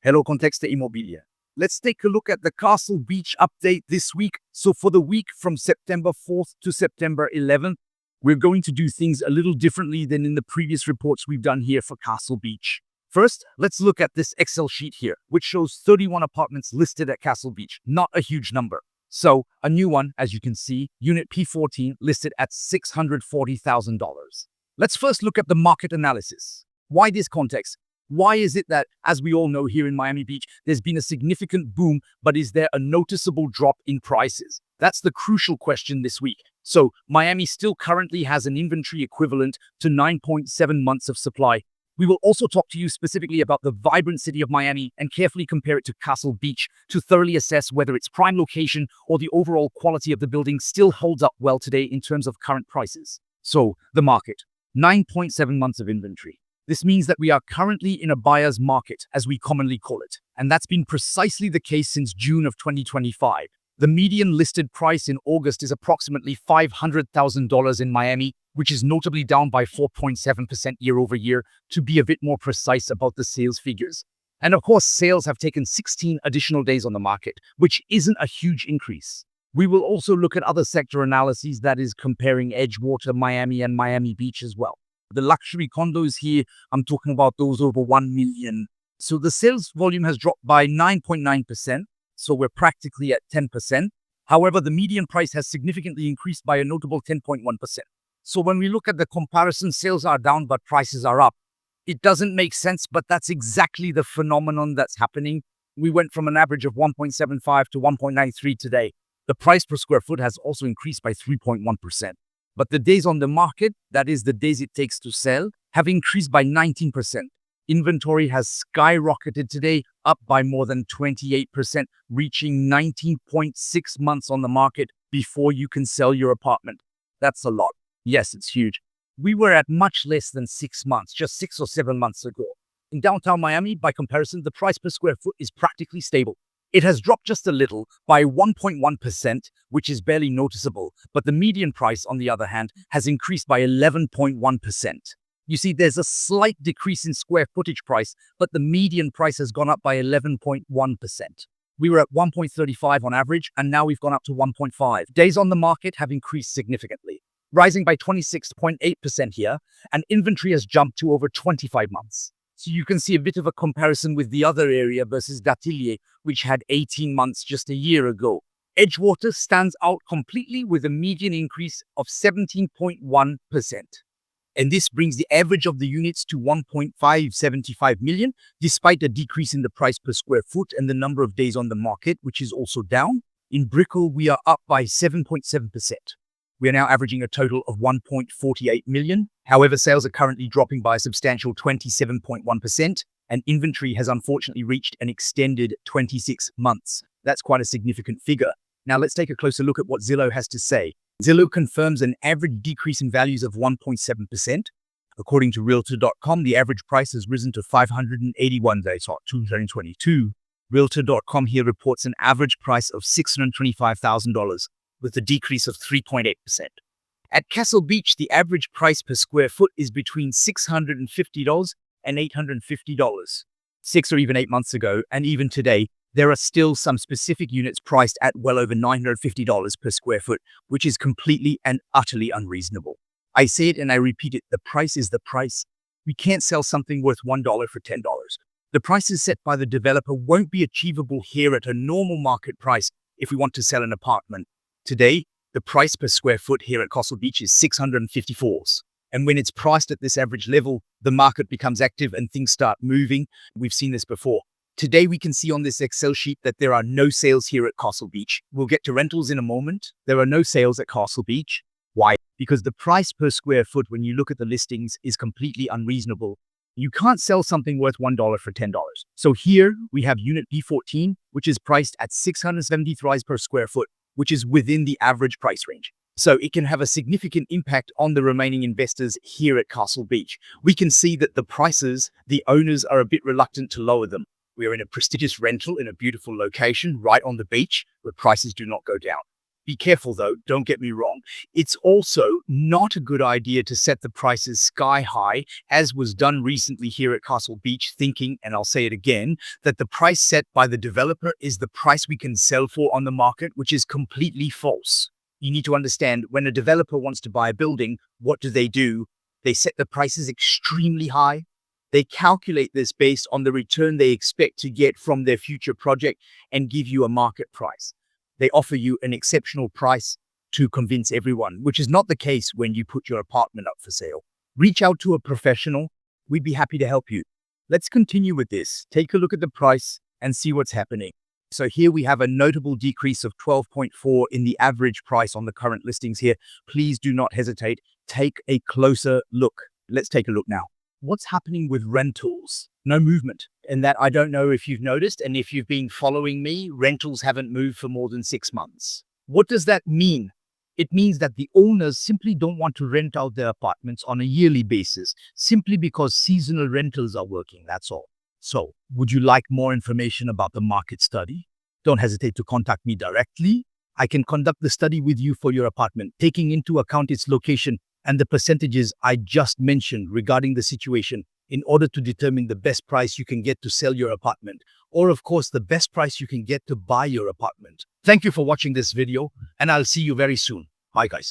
Hello, Contexto Inmobiliario. Let's take a look at the Castle Beach update this week. So for the week from September 4th to September 11th, we're going to do things a little differently than in the previous reports we've done here for Castle Beach. First, let's look at this Excel sheet here, which shows 31 apartments listed at Castle Beach, not a huge number. So a new one, as you can see, Unit P14 listed at $640,000. Let's first look at the market analysis. Why this context? Why is it that, as we all know here in Miami Beach, there's been a significant boom, but is there a noticeable drop in prices? That's the crucial question this week. So Miami still currently has an inventory equivalent to 9.7 months of supply. We will also talk to you specifically about the vibrant city of Miami and carefully compare it to Castle Beach to thoroughly assess whether its prime location or the overall quality of the building still holds up well today in terms of current prices. So, the market. 9.7 months of inventory. This means that we are currently in a buyer's market, as we commonly call it. And that's been precisely the case since June of 2025. The median listed price in August is approximately $500,000 in Miami, which is notably down by 4.7% year over year, to be a bit more precise about the sales figures. And of course, sales have taken 16 additional days on the market, which isn't a huge increase. We will also look at other sector analyses, that is comparing Edgewater, Miami, and Miami Beach as well. The luxury condos here, I'm talking about those over 1 million. So the sales volume has dropped by 9.9%, so we're practically at 10%. However, the median price has significantly increased by a notable 10.1%. So when we look at the comparison, sales are down, but prices are up. It doesn't make sense, but that's exactly the phenomenon that's happening. We went from an average of 1.75 to 1.93 today. The price per square foot has also increased by 3.1%. But the days on the market, that is the days it takes to sell, have increased by 19%. Inventory has skyrocketed today, up by more than 28%, reaching 19.6 months on the market before you can sell your apartment. That's a lot. Yes, it's huge. We were at much less than 6 months, just 6 or 7 months ago. In downtown Miami, by comparison, the price per square foot is practically stable. It has dropped just a little by 1.1%, which is barely noticeable, but the median price, on the other hand, has increased by 11.1%. You see, there's a slight decrease in square footage price, but the median price has gone up by 11.1%. We were at 1.35 on average, and now we've gone up to 1.5. Days on the market have increased significantly, rising by 26.8% here, and inventory has jumped to over 25 months. So you can see a bit of a comparison with the other area versus D'Atelier, which had 18 months just a year ago. Edgewater stands out completely with a median increase of 17.1%. And this brings the average of the units to 1.575 million, despite a decrease in the price per square foot and the number of days on the market, which is also down. In Brickell, we are up by 7.7%. We are now averaging a total of 1.48 million. However, sales are currently dropping by a substantial 27.1%, and inventory has unfortunately reached an extended 26 months. That's quite a significant figure. Now let's take a closer look at what Zillow has to say. Zillow confirms an average decrease in values of 1.7%. According to Realtor.com, the average price has risen to 581 days, 2022. Realtor.com here reports an average price of $625,000, with a decrease of 3.8%. At Castle Beach, the average price per square foot is between $650 and $850. 6 or even 8 months ago, and even today, there are still some specific units priced at well over $950 per square foot, which is completely and utterly unreasonable. I say it and I repeat it, the price is the price. We can't sell something worth $1 for $10. The prices set by the developer won't be achievable here at a normal market price if we want to sell an apartment. Today, the price per square foot here at Castle Beach is $654. And when it's priced at this average level, the market becomes active and things start moving. We've seen this before. Today, we can see on this Excel sheet that there are no sales here at Castle Beach. We'll get to rentals in a moment. There are no sales at Castle Beach. Why? Because the price per square foot, when you look at the listings, is completely unreasonable. You can't sell something worth $1 for $10. So here we have Unit B14, which is priced at $673 per square foot, which is within the average price range. So it can have a significant impact on the remaining investors here at Castle Beach. We can see that the prices, the owners are a bit reluctant to lower them. We are in a prestigious rental in a beautiful location right on the beach where prices do not go down. Be careful though, don't get me wrong. It's also not a good idea to set the prices sky high, as was done recently here at Castle Beach, thinking, and I'll say it again, that the price set by the developer is the price we can sell for on the market, which is completely false. You need to understand, when a developer wants to buy a building, what do? They set the prices extremely high. They calculate this based on the return they expect to get from their future project and give you a market price. They offer you an exceptional price to convince everyone, which is not the case when you put your apartment up for sale. Reach out to a professional. We'd be happy to help you. Let's continue with this. Take a look at the price and see what's happening. So here we have a notable decrease of 12.4 in the average price on the current listings here. Please do not hesitate. Take a closer look. Let's take a look now. What's happening with rentals? No movement. And that, I don't know if you've noticed, and if you've been following me, rentals haven't moved for more than 6 months. What does that mean? It means that the owners simply don't want to rent out their apartments on a yearly basis, simply because seasonal rentals are working, that's all. So, would you like more information about the market study? Don't hesitate to contact me directly. I can conduct the study with you for your apartment, taking into account its location and the percentages I just mentioned regarding the situation, in order to determine the best price you can get to sell your apartment, or of course the best price you can get to buy your apartment. Thank you for watching this video, and I'll see you very soon. Bye guys.